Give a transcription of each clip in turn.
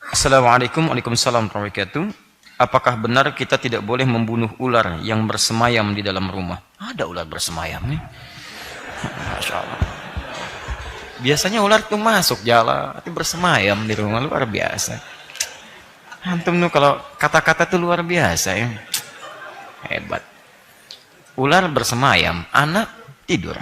Assalamualaikum Waalaikumsalam warahmatullahi wabarakatuh. Apakah benar kita tidak boleh membunuh ular yang bersemayam di dalam rumah? Ada ular bersemayam nih. Masya Allah. Biasanya ular tuh masuk jala, tapi bersemayam di rumah, luar biasa. Antum tuh kalau kata-kata tuh luar biasa ya. Hebat. Ular bersemayam, anak tidur.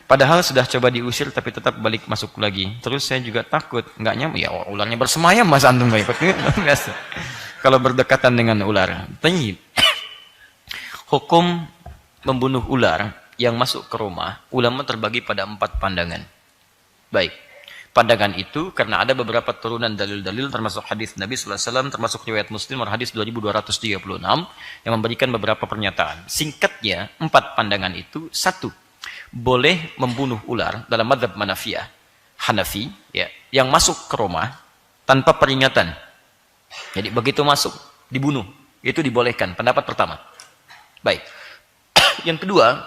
Padahal sudah coba diusir tapi tetap balik masuk lagi. Terus saya juga takut, nggak nyaman. Ya ularnya bersemayam, mas antum nggak ikut. Biasa. Kalau berdekatan dengan ular. Tayyib. Hukum membunuh ular yang masuk ke rumah, ulama terbagi pada 4 pandangan. Baik. Pandangan itu karena ada beberapa turunan dalil-dalil termasuk hadis Nabi sallallahu alaihi wasallam, termasuk riwayat Muslim hadis 2236 yang memberikan beberapa pernyataan. Singkatnya, 4 pandangan itu. 1, boleh membunuh ular dalam mazhab Hanafi ya, yang masuk ke rumah tanpa peringatan. Jadi begitu masuk dibunuh, itu dibolehkan. Pendapat pertama. Baik. Yang kedua,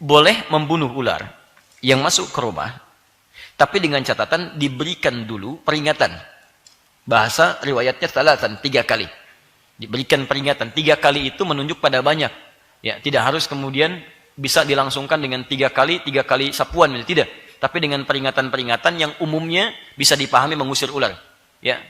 boleh membunuh ular yang masuk ke rumah tapi dengan catatan diberikan dulu peringatan. Bahasa riwayatnya salatan, 3 kali. Diberikan peringatan. 3 kali itu menunjuk pada banyak. Ya, tidak harus kemudian bisa dilangsungkan dengan 3 kali sapuan, tidak. Tapi dengan peringatan-peringatan yang umumnya bisa dipahami mengusir ular. Ya,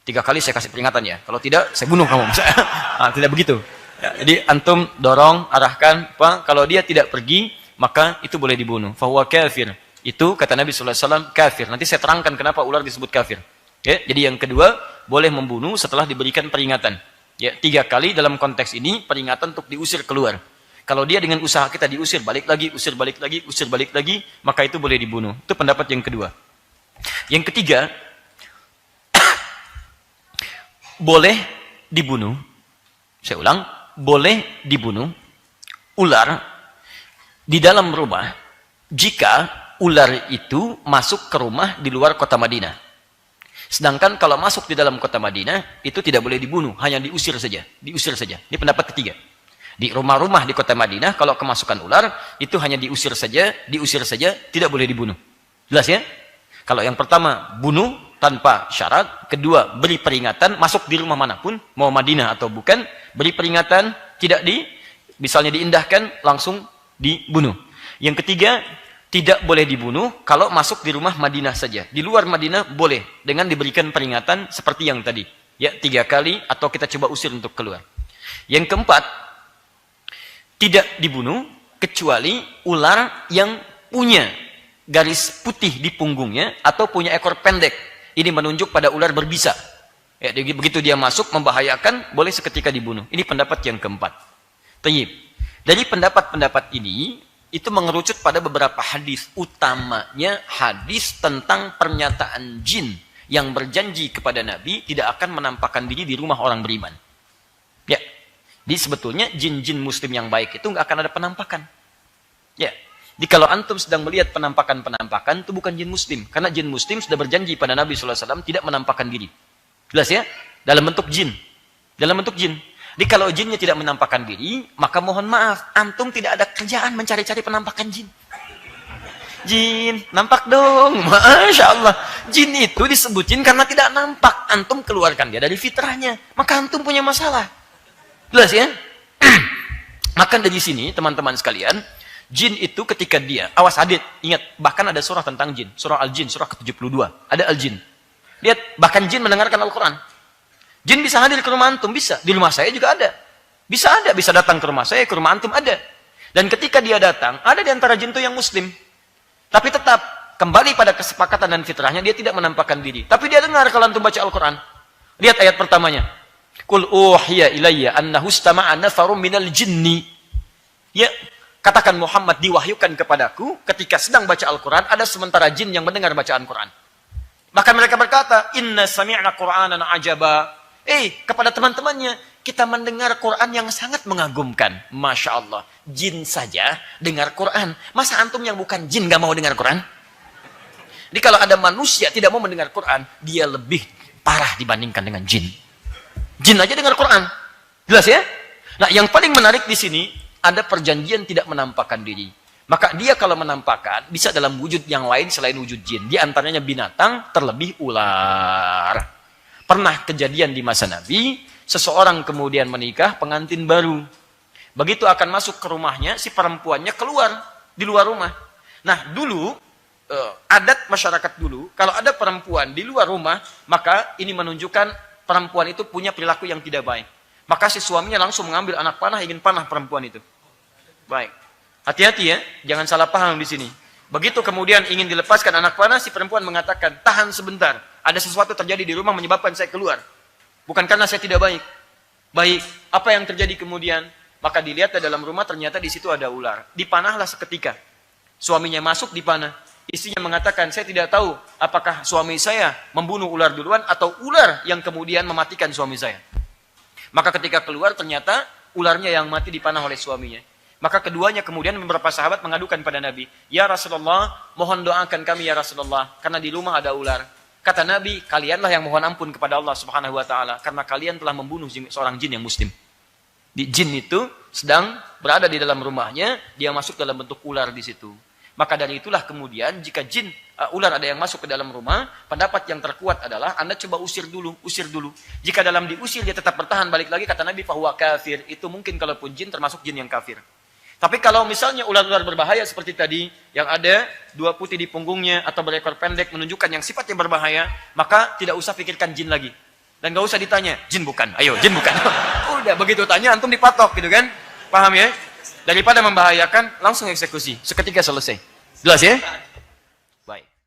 3 kali saya kasih peringatan ya. Kalau tidak, saya bunuh kamu. Nah, tidak begitu. Ya, jadi antum dorong, arahkan. Kalau dia tidak pergi, maka itu boleh dibunuh. Fahuwa kafir. Itu kata Nabi sallallahu alaihi wasallam kafir. Nanti saya terangkan kenapa ular disebut kafir. Ya, jadi yang kedua, boleh membunuh setelah diberikan peringatan. Ya, 3 kali dalam konteks ini peringatan untuk diusir keluar. Kalau dia dengan usaha kita diusir balik lagi, usir balik lagi, usir balik lagi, maka itu boleh dibunuh. Itu pendapat yang kedua. Yang ketiga, boleh dibunuh. Saya ulang, boleh dibunuh ular di dalam rumah jika ular itu masuk ke rumah di luar kota Madinah. Sedangkan kalau masuk di dalam kota Madinah, itu tidak boleh dibunuh, hanya diusir saja. Diusir saja. Ini pendapat ketiga. Di rumah-rumah di kota Madinah, kalau kemasukan ular, itu hanya diusir saja, tidak boleh dibunuh. Jelas ya? Kalau yang pertama, bunuh tanpa syarat. Kedua, beri peringatan, masuk di rumah manapun, mau Madinah atau bukan, beri peringatan, misalnya diindahkan, langsung dibunuh. Yang ketiga, tidak boleh dibunuh kalau masuk di rumah Madinah saja. Di luar Madinah boleh dengan diberikan peringatan seperti yang tadi. Ya, 3 kali atau kita coba usir untuk keluar. Yang keempat, tidak dibunuh kecuali ular yang punya garis putih di punggungnya atau punya ekor pendek. Ini menunjuk pada ular berbisa. Ya, begitu dia masuk membahayakan, boleh seketika dibunuh. Ini pendapat yang keempat. Tayyib. Dari pendapat-pendapat ini itu mengerucut pada beberapa hadis, utamanya hadis tentang pernyataan jin yang berjanji kepada Nabi tidak akan menampakkan diri di rumah orang beriman. Ya, jadi sebetulnya jin-jin muslim yang baik itu nggak akan ada penampakan. Ya, jadi kalau antum sedang melihat penampakan-penampakan itu bukan jin muslim, karena jin muslim sudah berjanji pada Nabi SAW tidak menampakkan diri. Jelas ya? Dalam bentuk jin. Jadi kalau jinnya tidak menampakkan diri, maka mohon maaf, antum tidak ada kerjaan mencari-cari penampakan jin. Jin, nampak dong. Masya Allah. Jin itu disebut jin karena tidak nampak. Antum keluarkan dia dari fitrahnya. Maka antum punya masalah. Jelas ya? Maka dari sini, teman-teman sekalian, jin itu ketika dia, awas hadit, ingat, bahkan ada surah tentang jin. Surah Al-Jin, surah ke-72. Ada Al-Jin. Lihat, bahkan jin mendengarkan Al-Quran. Jin bisa hadir ke rumah antum, bisa. Di rumah saya juga ada. Bisa datang ke rumah saya, ke rumah antum ada. Dan ketika dia datang, ada di antara jin itu yang muslim. Tapi tetap, kembali pada kesepakatan dan fitrahnya, dia tidak menampakkan diri. Tapi dia dengar kalau antum baca Al-Quran. Lihat ayat pertamanya. Qul uhiya ilayya annahu istama'a nafarum minal jinni. Ya, katakan Muhammad diwahyukan kepadaku, ketika sedang baca Al-Quran, ada sementara jin yang mendengar bacaan Quran. Maka mereka berkata, inna sami'na Qur'anan ajaba. Kepada teman-temannya, kita mendengar Quran yang sangat mengagumkan. Masya Allah, jin saja dengar Quran. Masa antum yang bukan jin gak mau dengar Quran? Jadi kalau ada manusia tidak mau mendengar Quran, dia lebih parah dibandingkan dengan jin. Jin aja dengar Quran. Jelas ya? Nah, yang paling menarik di sini, ada perjanjian tidak menampakkan diri. Maka dia kalau menampakkan, bisa dalam wujud yang lain selain wujud jin. Di antaranya binatang, terlebih ular. Pernah kejadian di masa Nabi, seseorang kemudian menikah, pengantin baru. Begitu akan masuk ke rumahnya, si perempuannya keluar di luar rumah. Nah, dulu, adat masyarakat dulu, kalau ada perempuan di luar rumah, maka ini menunjukkan perempuan itu punya perilaku yang tidak baik. Maka si suaminya langsung mengambil anak panah, ingin panah perempuan itu. Baik. Hati-hati ya, jangan salah paham di sini. Begitu kemudian ingin dilepaskan anak panah, si perempuan mengatakan, tahan sebentar. Ada sesuatu terjadi di rumah menyebabkan saya keluar. Bukan karena saya tidak baik. Baik, apa yang terjadi kemudian? Maka dilihat di dalam rumah ternyata di situ ada ular. Dipanahlah seketika. Suaminya masuk dipanah. Istrinya mengatakan, saya tidak tahu apakah suami saya membunuh ular duluan atau ular yang kemudian mematikan suami saya. Maka ketika keluar ternyata ularnya yang mati dipanah oleh suaminya. Maka keduanya kemudian beberapa sahabat mengadukan pada Nabi, ya Rasulullah, mohon doakan kami ya Rasulullah, karena di rumah ada ular. Kata Nabi, kalianlah yang mohon ampun kepada Allah Subhanahu wa taala karena kalian telah membunuh seorang jin yang muslim. Di jin itu sedang berada di dalam rumahnya, dia masuk dalam bentuk ular di situ. Maka dari itulah kemudian jika jin ular ada yang masuk ke dalam rumah, pendapat yang terkuat adalah Anda coba usir dulu. Jika dalam diusir dia tetap bertahan balik lagi, kata Nabi fahuwa kafir. Itu mungkin kalaupun jin termasuk jin yang kafir. Tapi kalau misalnya ular-ular berbahaya seperti tadi, yang ada 2 putih di punggungnya atau berekor pendek menunjukkan yang sifatnya berbahaya, maka tidak usah pikirkan jin lagi. Dan gak usah ditanya, jin bukan, ayo jin bukan. Udah begitu tanya, antum dipatok gitu kan. Paham ya? Daripada membahayakan, langsung eksekusi. Seketika selesai. Jelas ya?